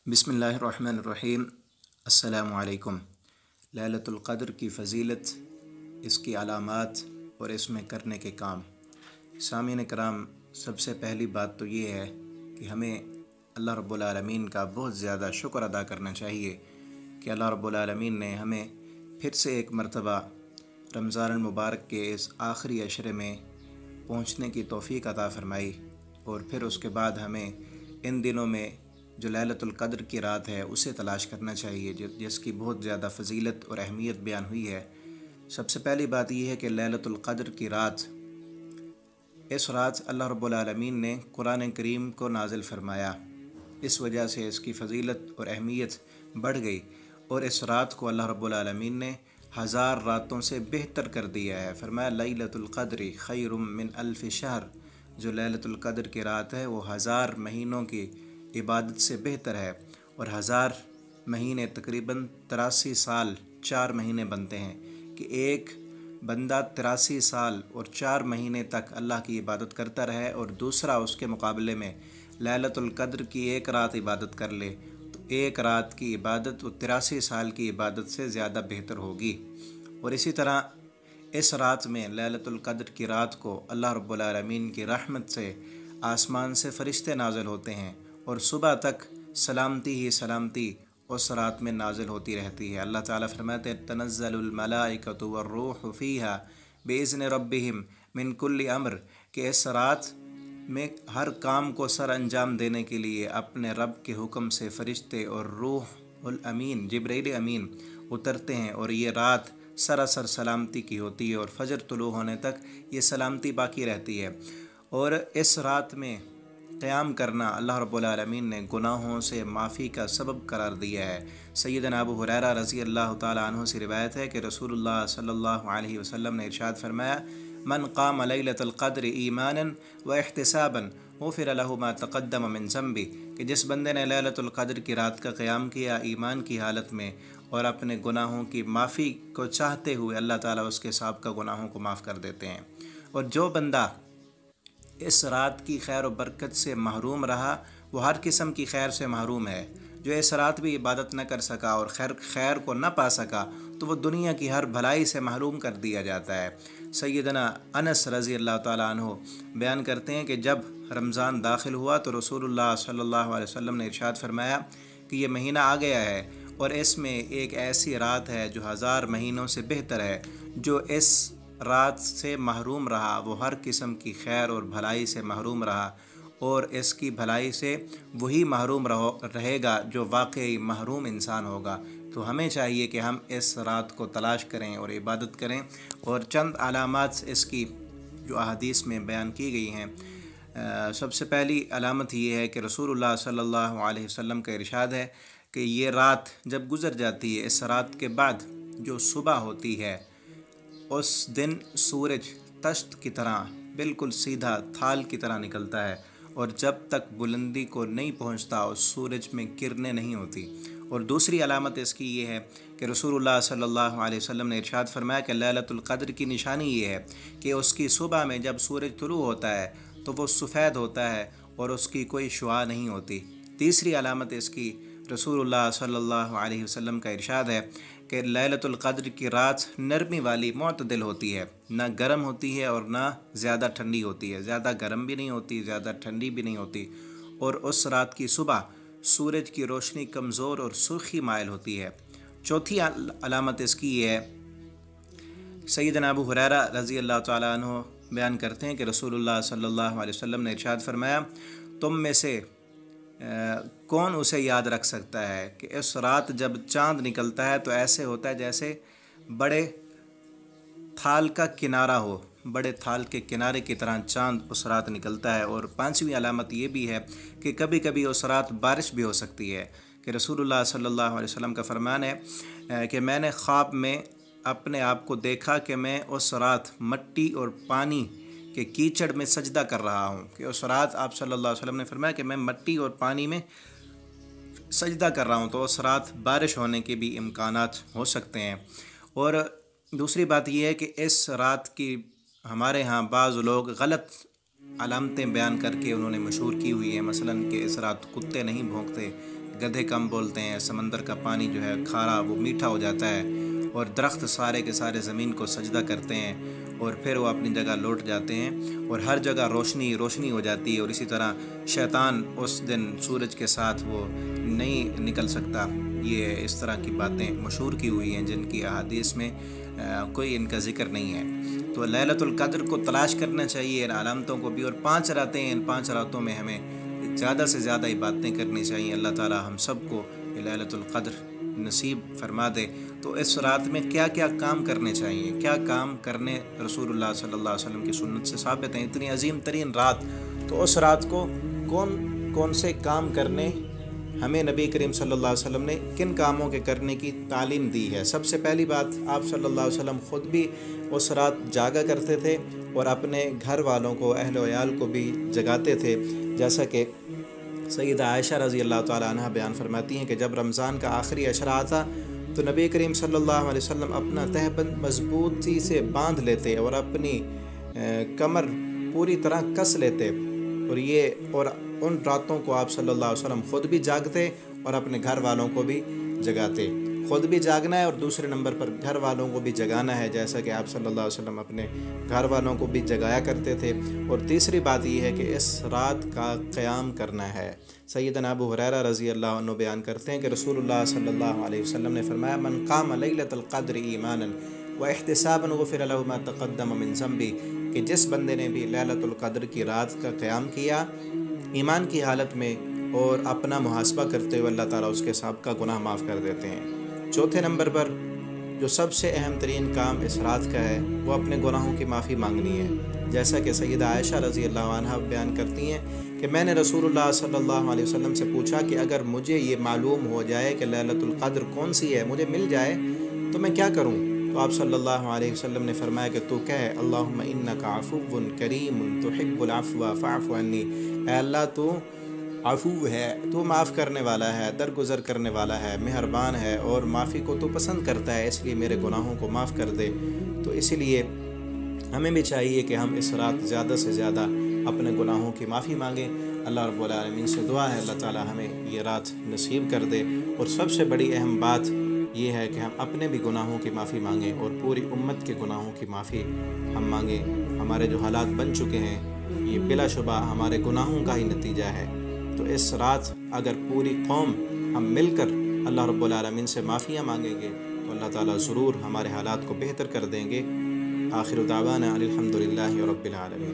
بسم اللہ الرحمن الرحیم۔ السلام علیکم۔ لیلۃ القدر کی فضیلت، اس کی علامات اور اس میں کرنے کے کام۔ سامعین کرام، سب سے پہلی بات تو یہ ہے کہ ہمیں اللہ رب العالمین کا بہت زیادہ شکر ادا کرنا چاہیے کہ اللہ رب العالمین نے ہمیں پھر سے ایک مرتبہ رمضان المبارک کے اس آخری عشرے میں پہنچنے کی توفیق عطا فرمائی، اور پھر اس کے بعد ہمیں ان دنوں میں جو لیلۃ القدر کی رات ہے اسے تلاش کرنا چاہیے، جس کی بہت زیادہ فضیلت اور اہمیت بیان ہوئی ہے۔ سب سے پہلی بات یہ ہے کہ لیلۃ القدر کی رات، اس رات اللہ رب العالمین نے قرآن کریم کو نازل فرمایا، اس وجہ سے اس کی فضیلت اور اہمیت بڑھ گئی، اور اس رات کو اللہ رب العالمین نے 1000 راتوں سے بہتر کر دیا ہے۔ فرمایا لیلۃ القدر خیر من الف شہر، جو لیلۃ القدر کی رات ہے وہ 1000 مہینوں کی عبادت سے بہتر ہے، اور 1000 مہینے تقریباً 83 سال 4 مہینے بنتے ہیں، کہ ایک بندہ 83 سال اور 4 مہینے تک اللہ کی عبادت کرتا رہے، اور دوسرا اس کے مقابلے میں لیلۃ القدر کی ایک رات عبادت کر لے، تو ایک رات کی عبادت وہ 83 سال کی عبادت سے زیادہ بہتر ہوگی۔ اور اسی طرح اس رات میں، لیلۃ القدر کی رات کو، اللہ رب العالمین کی رحمت سے آسمان سے فرشتے نازل ہوتے ہیں، اور صبح تک سلامتی ہی سلامتی اس رات میں نازل ہوتی رہتی ہے۔ اللہ تعالیٰ فرماتے ہیں تنزل الملائکۃ والروح فیہا بإذن ربہم من کل امر، کہ اس رات میں ہر کام کو سر انجام دینے کے لیے اپنے رب کے حکم سے فرشتے اور روح الامین جبرائیل امین اترتے ہیں، اور یہ رات سراسر سلامتی کی ہوتی ہے، اور فجر طلوع ہونے تک یہ سلامتی باقی رہتی ہے۔ اور اس رات میں قیام کرنا اللہ رب العالمین نے گناہوں سے معافی کا سبب قرار دیا ہے۔ سیدنا ابو ہریرہ رضی اللہ تعالیٰ عنہ سے روایت ہے کہ رسول اللہ صلی اللہ علیہ وسلم نے ارشاد فرمایا، من قام لیلۃ القدر ایمانا واحتسابا غفر له ما تقدم من ذنبہ، کہ جس بندے نے لیلۃ القدر کی رات کا قیام کیا ایمان کی حالت میں اور اپنے گناہوں کی معافی کو چاہتے ہوئے، اللہ تعالیٰ اس کے سابقہ گناہوں کو معاف کر دیتے ہیں۔ اور جو بندہ اس رات کی خیر و برکت سے محروم رہا، وہ ہر قسم کی خیر سے محروم ہے۔ جو اس رات بھی عبادت نہ کر سکا اور خیر کو نہ پا سکا، تو وہ دنیا کی ہر بھلائی سے محروم کر دیا جاتا ہے۔ سیدنا انس رضی اللہ تعالیٰ عنہ بیان کرتے ہیں کہ جب رمضان داخل ہوا تو رسول اللہ صلی اللہ علیہ وسلم نے ارشاد فرمایا کہ یہ مہینہ آ گیا ہے، اور اس میں ایک ایسی رات ہے جو 1000 مہینوں سے بہتر ہے۔ جو اس رات سے محروم رہا وہ ہر قسم کی خیر اور بھلائی سے محروم رہا، اور اس کی بھلائی سے وہی محروم رہے گا جو واقعی محروم انسان ہوگا۔ تو ہمیں چاہیے کہ ہم اس رات کو تلاش کریں اور عبادت کریں، اور چند علامات اس کی جو احادیث میں بیان کی گئی ہیں۔ سب سے پہلی علامت یہ ہے کہ رسول اللہ صلی اللہ علیہ وسلم کا ارشاد ہے کہ یہ رات جب گزر جاتی ہے، اس رات کے بعد جو صبح ہوتی ہے، اس دن سورج تشت کی طرح بالکل سیدھا تھال کی طرح نکلتا ہے، اور جب تک بلندی کو نہیں پہنچتا اس سورج میں کرنیں نہیں ہوتی۔ اور دوسری علامت اس کی یہ ہے کہ رسول اللہ صلی اللہ علیہ وسلم نے ارشاد فرمایا کہ لیلۃ القدر کی نشانی یہ ہے کہ اس کی صبح میں جب سورج طلوع ہوتا ہے تو وہ سفید ہوتا ہے اور اس کی کوئی شعاع نہیں ہوتی۔ تیسری علامت اس کی رسول اللہ صلی اللہ علیہ وسلم کا ارشاد ہے کہ لیلۃ القدر کی رات نرمی والی معتدل ہوتی ہے، نہ گرم ہوتی ہے اور نہ زیادہ ٹھنڈی ہوتی ہے، زیادہ گرم بھی نہیں ہوتی، زیادہ ٹھنڈی بھی نہیں ہوتی، اور اس رات کی صبح سورج کی روشنی کمزور اور سرخی مائل ہوتی ہے۔ چوتھی علامت اس کی یہ ہے، سیدنا ابو ہریرہ رضی اللہ تعالیٰ عنہ بیان کرتے ہیں کہ رسول اللہ صلی اللہ علیہ وسلم نے ارشاد فرمایا، تم میں سے کون اسے یاد رکھ سکتا ہے کہ اس رات جب چاند نکلتا ہے تو ایسے ہوتا ہے جیسے بڑے تھال کا کنارہ ہو، بڑے تھال کے کنارے کی طرح چاند اس رات نکلتا ہے۔ اور پانچویں علامت یہ بھی ہے کہ کبھی کبھی اس رات بارش بھی ہو سکتی ہے، کہ رسول اللہ صلی اللہ علیہ وسلم کا فرمان ہے کہ میں نے خواب میں اپنے آپ کو دیکھا کہ میں اس رات مٹی اور پانی کہ کیچڑ میں سجدہ کر رہا ہوں، کہ اس رات آپ صلی اللہ علیہ وسلم نے فرمایا کہ میں مٹی اور پانی میں سجدہ کر رہا ہوں، تو اس رات بارش ہونے کے بھی امکانات ہو سکتے ہیں۔ اور دوسری بات یہ ہے کہ اس رات کی ہمارے ہاں بعض لوگ غلط علامتیں بیان کر کے انہوں نے مشہور کی ہوئی ہیں، مثلا کہ اس رات کتے نہیں بھونکتے، گدھے کم بولتے ہیں، سمندر کا پانی جو ہے کھارا وہ میٹھا ہو جاتا ہے، اور درخت سارے کے سارے زمین کو سجدہ کرتے ہیں اور پھر وہ اپنی جگہ لوٹ جاتے ہیں، اور ہر جگہ روشنی روشنی ہو جاتی ہے، اور اسی طرح شیطان اس دن سورج کے ساتھ وہ نہیں نکل سکتا۔ یہ اس طرح کی باتیں مشہور کی ہوئی ہیں جن کی احادیث میں کوئی ان کا ذکر نہیں ہے۔ تو لیلۃ القدر کو تلاش کرنا چاہیے، ان علامتوں کو بھی، اور 5 راتیں ہیں، ان 5 راتوں میں ہمیں زیادہ سے زیادہ عبادتیں کرنی چاہیے۔ اللہ تعالی ہم سب کو لیلۃ القدر نصیب فرما دے۔ تو اس رات میں کیا کیا کام کرنے چاہیے، کیا کام کرنے رسول اللہ صلی اللہ علیہ وسلم کی سنت سے ثابت ہیں، اتنی عظیم ترین رات، تو اس رات کو کون سے کام کرنے ہمیں نبی کریم صلی اللہ علیہ وسلم نے کن کاموں کے کرنے کی تعلیم دی ہے۔ سب سے پہلی بات، آپ صلی اللہ علیہ وسلم خود بھی اس رات جاگا کرتے تھے اور اپنے گھر والوں کو، اہل و عیال کو بھی جگاتے تھے، جیسا کہ سیدہ عائشہ رضی اللہ تعالیٰ عنہ بیان فرماتی ہیں کہ جب رمضان کا آخری عشرہ آتا تو نبی کریم صلی اللہ علیہ وسلم اپنا تہبند مضبوطی سے باندھ لیتے اور اپنی کمر پوری طرح کس لیتے، اور ان راتوں کو آپ صلی اللہ علیہ وسلم خود بھی جاگتے اور اپنے گھر والوں کو بھی جگاتے۔ خود بھی جاگنا ہے اور دوسرے نمبر پر گھر والوں کو بھی جگانا ہے، جیسا کہ آپ صلی اللہ علیہ وسلم اپنے گھر والوں کو بھی جگایا کرتے تھے۔ اور تیسری بات یہ ہے کہ اس رات کا قیام کرنا ہے۔ سیدنا ابو ہریرہ رضی اللہ عنہ بیان کرتے ہیں کہ رسول اللہ صلی اللہ علیہ وسلم نے فرمایا، من قام لیلۃ القدر ایمانا واحتسابا غفر له ما تقدم من ذنبہ، کہ جس بندے نے بھی لیلۃ القدر کی رات کا قیام کیا ایمان کی حالت میں اور اپنا محاسبہ کرتے ہوئے، اللہ تعالیٰ اس کے سابقہ گناہ معاف کر دیتے ہیں۔ چوتھے نمبر پر جو سب سے اہم ترین کام اس رات کا ہے وہ اپنے گناہوں کی معافی مانگنی ہے، جیسا کہ سیدہ عائشہ رضی اللہ عنہ بیان کرتی ہیں کہ میں نے رسول اللہ صلی اللہ علیہ وسلم سے پوچھا کہ اگر مجھے یہ معلوم ہو جائے کہ لیلۃ القدر کون سی ہے، مجھے مل جائے تو میں کیا کروں؟ تو آپ صلی اللہ علیہ وسلم نے فرمایا کہ تو کہے، اللہم انک عفو کریم تحب العفو فاعف عنی، اے اللہ تو عفو ہے، تو معاف کرنے والا ہے، درگزر کرنے والا ہے، مہربان ہے، اور معافی کو تو پسند کرتا ہے، اس لیے میرے گناہوں کو معاف کر دے۔ تو اسی لیے ہمیں بھی چاہیے کہ ہم اس رات زیادہ سے زیادہ اپنے گناہوں کی معافی مانگیں۔ اللہ رب العالمین سے دعا ہے اللہ تعالی ہمیں یہ رات نصیب کر دے۔ اور سب سے بڑی اہم بات یہ ہے کہ ہم اپنے بھی گناہوں کی معافی مانگیں اور پوری امت کے گناہوں کی معافی ہم مانگیں۔ ہمارے جو حالات بن چکے ہیں یہ بلا شبہ ہمارے گناہوں کا ہی نتیجہ ہے۔ تو اس رات اگر پوری قوم ہم مل کر اللہ رب العالمین سے معافیاں مانگیں گے تو اللہ تعالیٰ ضرور ہمارے حالات کو بہتر کر دیں گے۔ آخر دعوانا الحمدللہ رب العالمین۔